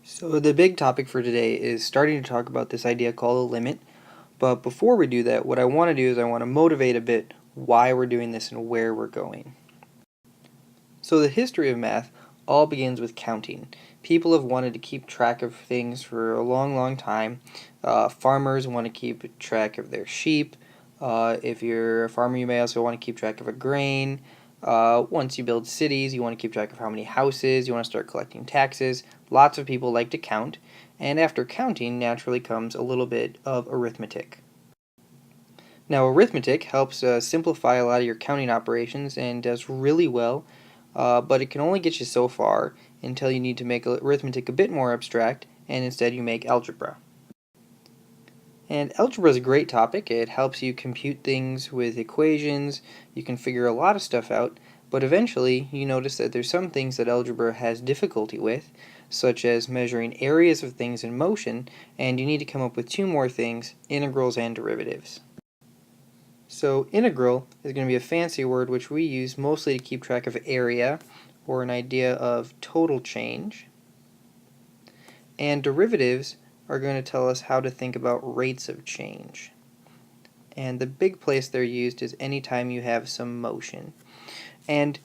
So the big topic for today is starting to talk about this idea called a limit. But before we do that, what I want to do is I want to motivate a bit why we're doing this and where we're going. So the history of math all begins with counting. People have wanted to keep track of things for a long, long time. Farmers want to keep track of their sheep. If you're a farmer, you may also want to keep track of a grain. Once you build cities, you want to keep track of how many houses. You want to start collecting taxes. Lots of people like to count. And after counting, naturally comes a little bit of arithmetic. Now, arithmetic helps simplify a lot of your counting operations and does really well, but it can only get you so far until you need to make arithmetic a bit more abstract, and instead you make algebra. And algebra is a great topic. It helps you compute things with equations. You can figure a lot of stuff out, but eventually you notice that there's some things that algebra has difficulty with, such as measuring areas of things in motion, and you need to come up with two more things, integrals and derivatives. So integral is going to be a fancy word which we use mostly to keep track of area, or an idea of total change. And derivatives are going to tell us how to think about rates of change. And the big place they're used is anytime you have some motion. And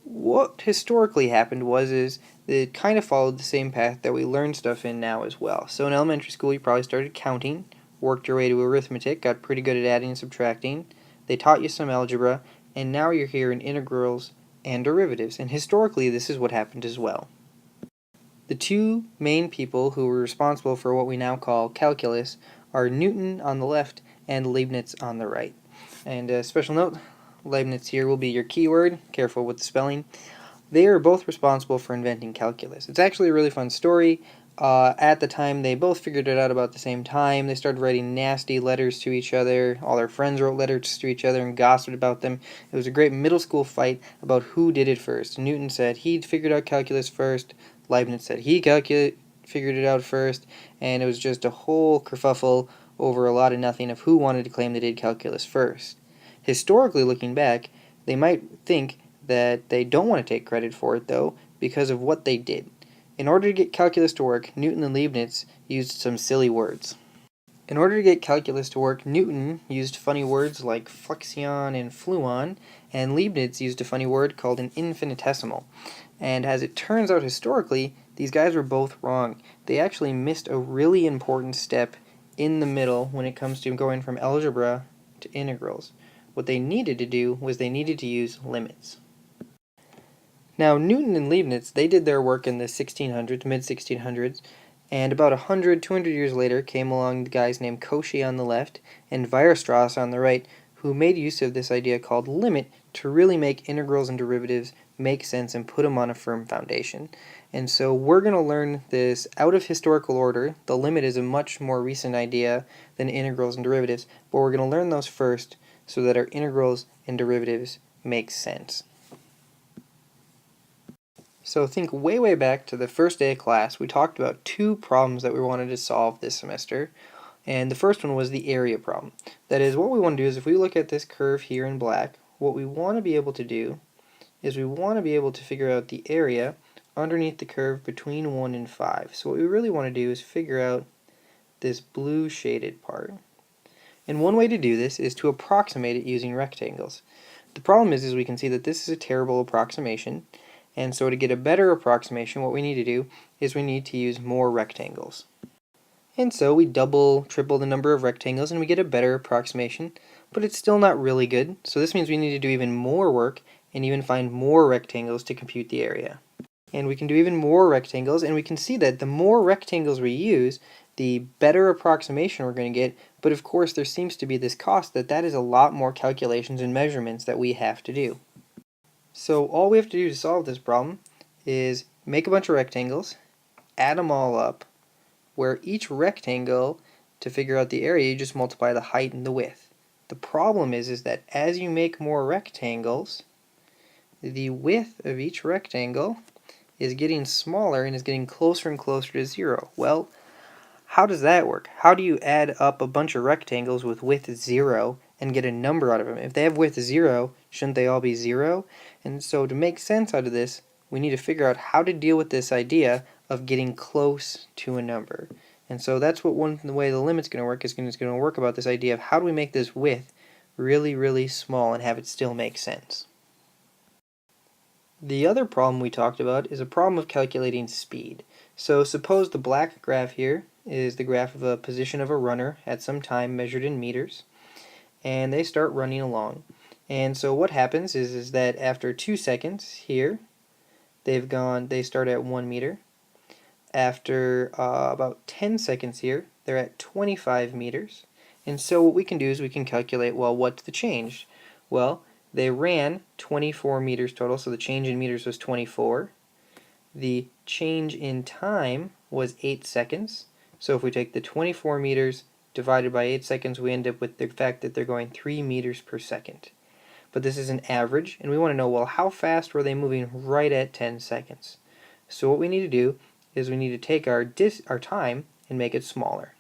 what historically happened is it kind of followed the same path that we learn stuff in now as well. So in elementary school you probably started counting, worked your way to arithmetic, got pretty good at adding and subtracting. They taught you some algebra, and now you're here in integrals and derivatives. And historically this is what happened as well. The two main people who were responsible for what we now call calculus are Newton on the left and Leibniz on the right. And a special note, Leibniz here will be your keyword, careful with the spelling. They are both responsible for inventing calculus. It's actually a really fun story. At the time, they both figured it out about the same time. They started writing nasty letters to each other. All their friends wrote letters to each other and gossiped about them. It was a great middle school fight about who did it first. Newton said he'd figured out calculus first. Leibniz said he figured it out first. And it was just a whole kerfuffle over a lot of nothing of who wanted to claim they did calculus first. Historically looking back, they might think that they don't want to take credit for it, though, because of what they did. In order to get calculus to work, Newton and Leibniz used some silly words. In order to get calculus to work, Newton used funny words like fluxion and fluon, and Leibniz used a funny word called an infinitesimal. And as it turns out historically, these guys were both wrong. They actually missed a really important step in the middle when it comes to going from algebra to integrals. What they needed to do was they needed to use limits. Now, Newton and Leibniz, they did their work in the 1600s, mid-1600s, and about 100, 200 years later came along the guys named Cauchy on the left and Weierstrass on the right, who made use of this idea called limit to really make integrals and derivatives make sense and put them on a firm foundation. And so we're going to learn this out of historical order. The limit is a much more recent idea than integrals and derivatives, but we're going to learn those first so that our integrals and derivatives make sense. So think way, way back to the first day of class. We talked about two problems that we wanted to solve this semester. And the first one was the area problem. That is, what we want to do is if we look at this curve here in black, what we want to be able to do is we want to be able to figure out the area underneath the curve between 1 and 5. So what we really want to do is figure out this blue shaded part. And one way to do this is to approximate it using rectangles. The problem is we can see that this is a terrible approximation. And so to get a better approximation, what we need to do is we need to use more rectangles. And so we double, triple the number of rectangles and we get a better approximation, but it's still not really good. So this means we need to do even more work and even find more rectangles to compute the area. And we can do even more rectangles, and we can see that the more rectangles we use, the better approximation we're going to get, but of course there seems to be this cost that is a lot more calculations and measurements that we have to do. So all we have to do to solve this problem is make a bunch of rectangles, add them all up, where each rectangle, to figure out the area, you just multiply the height and the width. The problem is that as you make more rectangles, the width of each rectangle is getting smaller and is getting closer and closer to 0. Well, how does that work? How do you add up a bunch of rectangles with width 0 and get a number out of them? If they have width 0, shouldn't they all be 0? And so to make sense out of this, we need to figure out how to deal with this idea of getting close to a number. And so that's what the way the limit's going to work is going to work about this idea of how do we make this width really, really small and have it still make sense. The other problem we talked about is a problem of calculating speed. So suppose the black graph here is the graph of a position of a runner at some time measured in meters, and they start running along. And so what happens is that after 2 seconds here, they start at 1 meter. After about 10 seconds here, they're at 25 meters. And so what we can do is we can calculate, well, what's the change? Well, they ran 24 meters total, so the change in meters was 24. The change in time was 8 seconds. So if we take the 24 meters divided by 8 seconds, we end up with the fact that they're going 3 meters per second. But this is an average, and we want to know, well, how fast were they moving right at 10 seconds? So what we need to do is we need to take our time and make it smaller.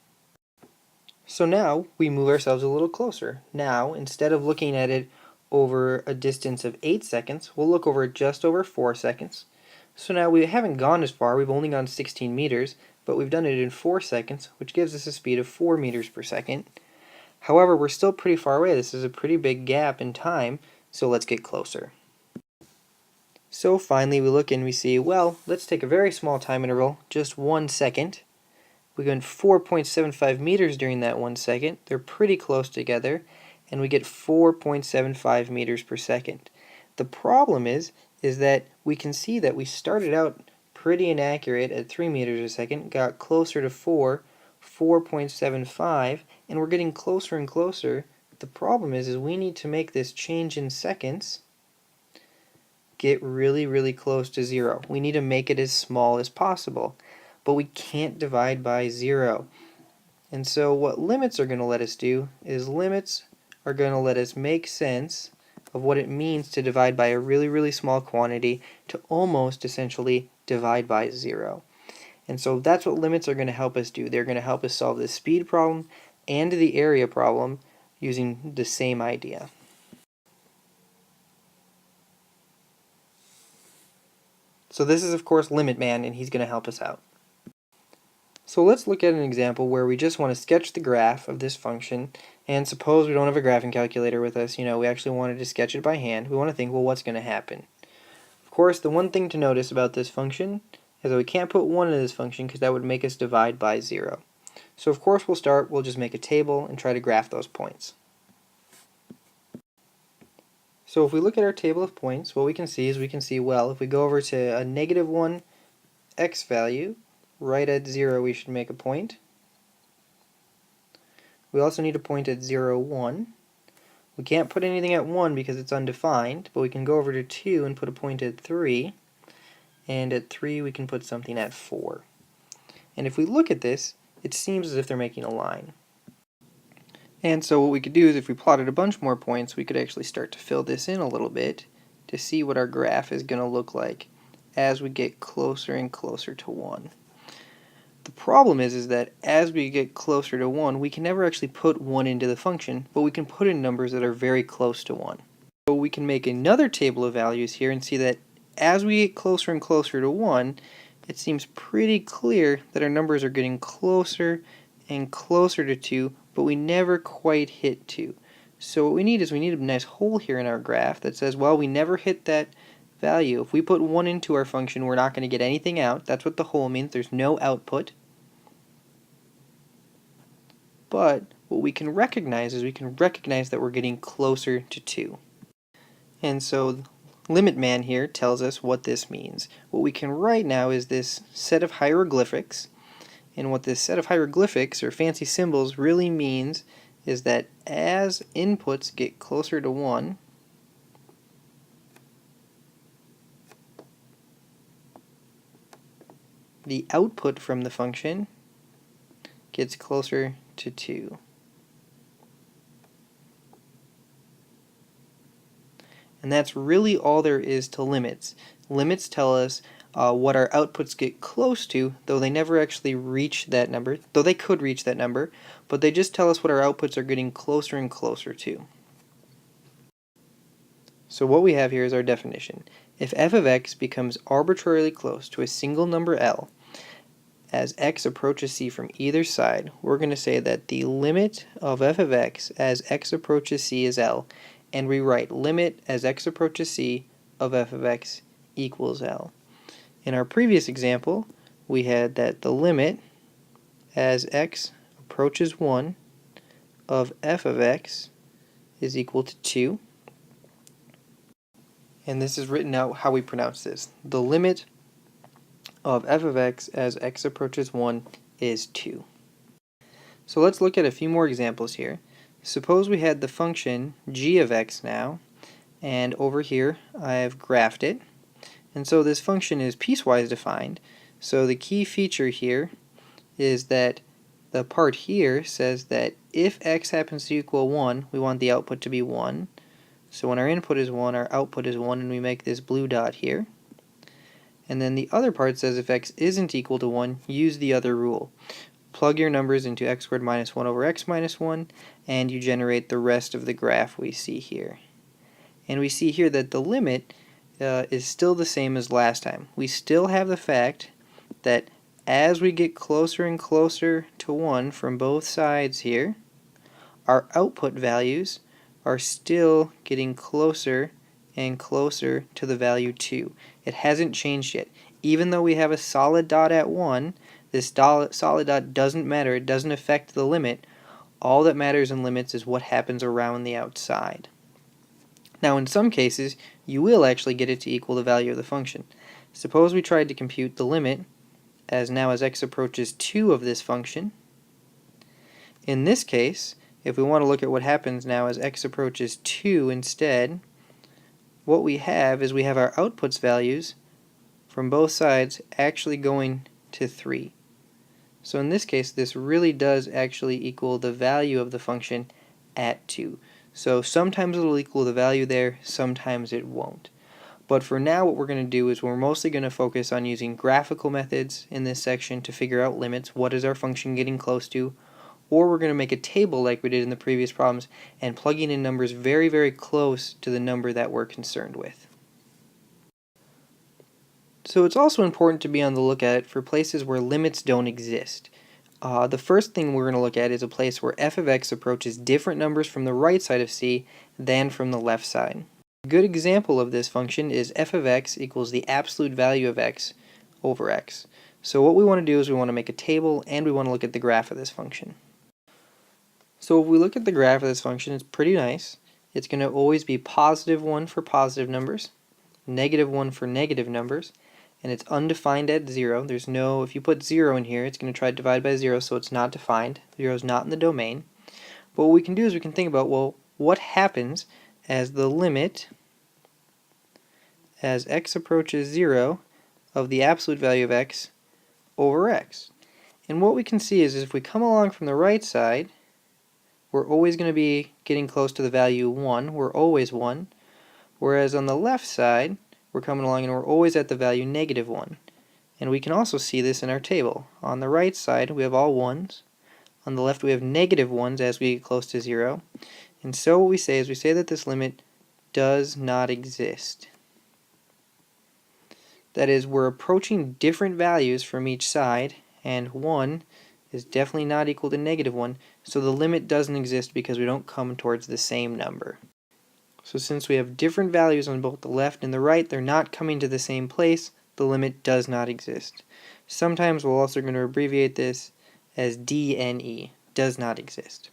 So now we move ourselves a little closer. Now, instead of looking at it over a distance of 8 seconds, we'll look over just over 4 seconds. So now we haven't gone as far, we've only gone 16 meters, but we've done it in 4 seconds, which gives us a speed of 4 meters per second. However, we're still pretty far away. This is a pretty big gap in time, so let's get closer. So finally we look and we see, well, let's take a very small time interval, just 1 second. We went 4.75 meters during that 1 second. They're pretty close together, and we get 4.75 meters per second. The problem is that we can see that we started out pretty inaccurate at 3 meters a second, got closer to 4.75, and we're getting closer and closer. The problem is we need to make this change in seconds get really, really close to 0. We need to make it as small as possible, but we can't divide by 0. And so what limits are going to let us do is limits are going to let us make sense of what it means to divide by a really, really small quantity to almost essentially divide by 0. And so that's what limits are going to help us do. They're going to help us solve the speed problem and the area problem using the same idea. So this is of course Limit Man, and he's going to help us out. So let's look at an example where we just want to sketch the graph of this function, and suppose we don't have a graphing calculator with us, we actually wanted to sketch it by hand. We want to think, well, what's going to happen? Of course, the one thing to notice about this function is that we can't put 1 in this function because that would make us divide by 0. So of course we'll just make a table and try to graph those points. So if we look at our table of points, what we can see is well, if we go over to a -1 x value, right at 0 we should make a point. We also need a point at 0, 1. We can't put anything at 1 because it's undefined, but we can go over to 2 and put a point at 3, and at 3 we can put something at 4. And if we look at this, it seems as if they're making a line. And so what we could do is if we plotted a bunch more points, we could actually start to fill this in a little bit to see what our graph is going to look like as we get closer and closer to 1. The problem is that as we get closer to 1, we can never actually put 1 into the function, but we can put in numbers that are very close to 1. So we can make another table of values here and see that as we get closer and closer to 1, it seems pretty clear that our numbers are getting closer and closer to 2, but we never quite hit 2. So what we need is a nice hole here in our graph that says, well, we never hit that value. If we put 1 into our function, we're not going to get anything out. That's what the hole means. There's no output. But what we can recognize is that we're getting closer to 2. And so Limit Man here tells us what this means. What we can write now is this set of hieroglyphics. And what this set of hieroglyphics, or fancy symbols, really means is that as inputs get closer to 1, the output from the function gets closer to 2. And that's really all there is to limits. Limits tell us what our outputs get close to, though they never actually reach that number, though they could reach that number, but they just tell us what our outputs are getting closer and closer to. So what we have here is our definition. If f of x becomes arbitrarily close to a single number L as x approaches c from either side, we're going to say that the limit of f of x as x approaches c is L, and we write limit as x approaches c of f of x equals L. In our previous example, we had that the limit as x approaches 1 of f of x is equal to 2. And this is written out how we pronounce this. The limit of f of x as x approaches 1 is 2. So let's look at a few more examples here. Suppose we had the function g of x now, and over here I have graphed it. And so this function is piecewise defined. So the key feature here is that the part here says that if x happens to equal 1, we want the output to be 1. So when our input is 1, our output is 1, and we make this blue dot here. And then the other part says if x isn't equal to 1, use the other rule. Plug your numbers into x squared minus 1 over x minus 1, and you generate the rest of the graph we see here. And we see here that the limit is still the same as last time. We still have the fact that as we get closer and closer to 1 from both sides here, our output values are still getting closer and closer to the value 2. It hasn't changed yet. Even though we have a solid dot at 1, this solid dot doesn't matter. It doesn't affect the limit. All that matters in limits is what happens around the outside. Now in some cases, you will actually get it to equal the value of the function. Suppose we tried to compute the limit as x approaches 2 of this function. In this case, if we want to look at what happens now as x approaches 2 instead, what we have is we have our outputs values from both sides actually going to 3. So in this case, this really does actually equal the value of the function at 2. So sometimes it'll equal the value there, sometimes it won't. But for now, what we're going to do is we're mostly going to focus on using graphical methods in this section to figure out limits. What is our function getting close to? Or we're going to make a table like we did in the previous problems and plugging in numbers very, very close to the number that we're concerned with. So it's also important to be on the lookout for places where limits don't exist. The first thing we're going to look at is a place where f of x approaches different numbers from the right side of c than from the left side. A good example of this function is f of x equals the absolute value of x over x. So what we want to do is we want to make a table and we want to look at the graph of this function. So if we look at the graph of this function, it's pretty nice. It's going to always be positive 1 for positive numbers, negative 1 for negative numbers, and it's undefined at 0. There's no, if you put 0 in here, it's going to try to divide by 0, so it's not defined. 0 is not in the domain. But what we can do is we can think about, well, what happens as the limit as x approaches 0 of the absolute value of x over x. And what we can see is if we come along from the right side, we're always going to be getting close to the value 1. We're always 1. Whereas on the left side, we're coming along and we're always at the value negative 1. And we can also see this in our table. On the right side, we have all 1s. On the left, we have negative 1s as we get close to 0. And so what we say is we say that this limit does not exist. That is, we're approaching different values from each side, and 1 is definitely not equal to negative 1, so the limit doesn't exist because we don't come towards the same number. So since we have different values on both the left and the right, they're not coming to the same place, the limit does not exist. Sometimes we're also going to abbreviate this as DNE, does not exist.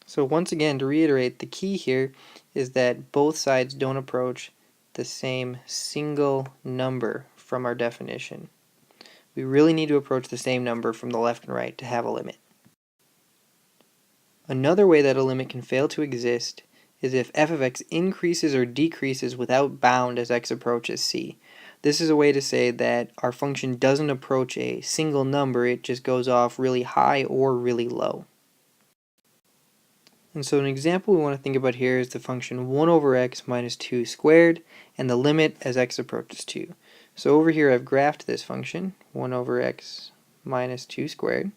So once again, to reiterate, the key here is that both sides don't approach the same single number from our definition. We really need to approach the same number from the left and right to have a limit. Another way that a limit can fail to exist is if f of x increases or decreases without bound as x approaches c. This is a way to say that our function doesn't approach a single number, it just goes off really high or really low. And so an example we want to think about here is the function 1 over x minus 2 squared and the limit as x approaches 2. So over here I've graphed this function, 1 over x minus 2 squared.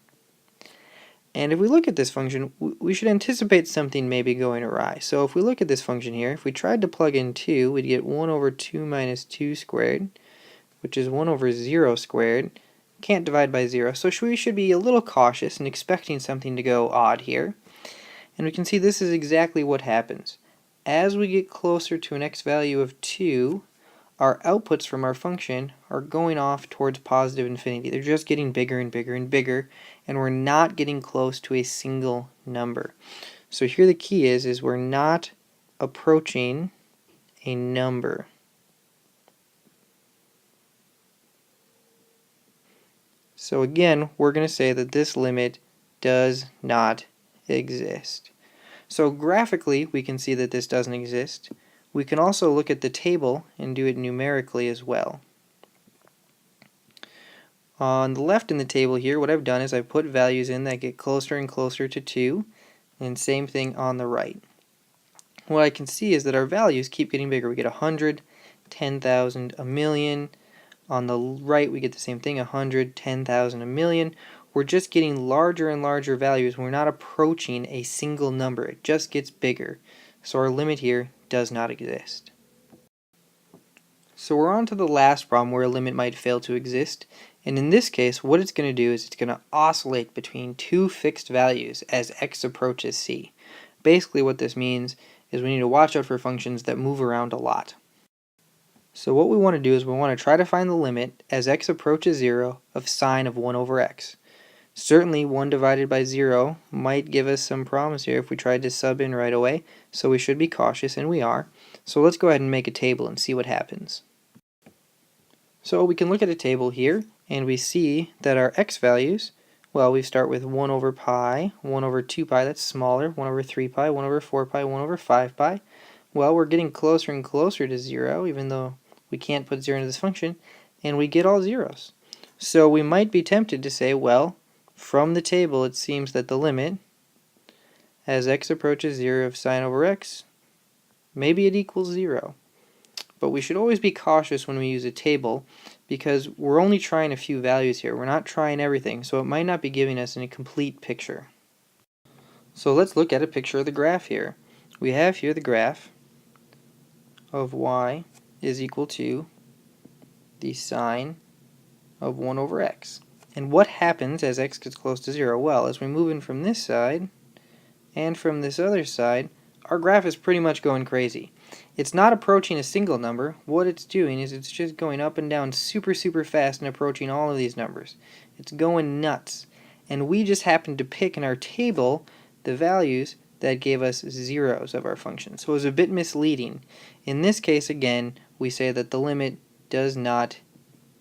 And if we look at this function, we should anticipate something maybe going awry. So if we look at this function here, if we tried to plug in 2, we'd get 1 over 2 minus 2 squared, which is 1 over 0 squared. Can't divide by 0, so we should be a little cautious and expecting something to go odd here. And we can see this is exactly what happens. As we get closer to an x value of 2, our outputs from our function are going off towards positive infinity. They're just getting bigger and bigger and bigger, and we're not getting close to a single number. So here the key is we're not approaching a number. So again, we're going to say that this limit does not exist. So graphically, we can see that this doesn't exist. We can also look at the table and do it numerically as well. On the left in the table here, what I've done is I've put values in that get closer and closer to 2, and same thing on the right. What I can see is that our values keep getting bigger. We get 100, 10,000, a million. On the right, we get the same thing, 100, 10,000, a million. We're just getting larger and larger values. We're not approaching a single number. It just gets bigger. So our limit here does not exist. So we're on to the last problem where a limit might fail to exist. And in this case, what it's going to do is it's going to oscillate between two fixed values as x approaches c. Basically what this means is we need to watch out for functions that move around a lot. So what we want to do is we want to try to find the limit as x approaches 0 of sine of 1 over x. Certainly 1 divided by 0 might give us some problems here if we tried to sub in right away, so we should be cautious, and we are. So let's go ahead and make a table and see what happens. So we can look at a table here, and we see that our x values, well, we start with 1 over pi, 1 over 2 pi, that's smaller, 1 over 3 pi, 1 over 4 pi, 1 over 5 pi. Well, we're getting closer and closer to 0, even though we can't put 0 into this function, and we get all zeros. So we might be tempted to say, well, from the table it seems that the limit as x approaches 0 of sine over x, maybe it equals 0. But we should always be cautious when we use a table because we're only trying a few values here. We're not trying everything, so it might not be giving us a complete picture. So let's look at a picture of the graph here. We have here the graph of y is equal to the sine of 1 over x. And what happens as x gets close to 0? Well, as we move in from this side and from this other side, our graph is pretty much going crazy. It's not approaching a single number. What it's doing is it's just going up and down super fast and approaching all of these numbers. It's going nuts. And we just happened to pick in our table the values that gave us zeros of our function. So it was a bit misleading. In this case, again, we say that the limit does not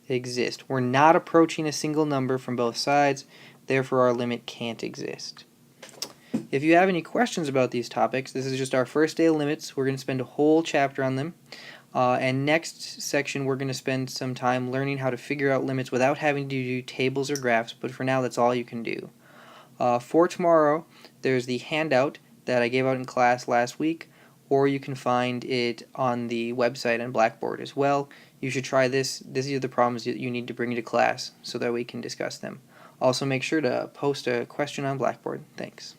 exist. We're not approaching a single number from both sides, therefore our limit can't exist. If you have any questions about these topics, this is just our first day of limits. We're going to spend a whole chapter on them. And next section we're going to spend some time learning how to figure out limits without having to do tables or graphs, but for now that's all you can do. For tomorrow, there's the handout that I gave out in class last week, or you can find it on the website and Blackboard as well. You should try this. These are the problems that you need to bring to class so that we can discuss them. Also, make sure to post a question on Blackboard. Thanks.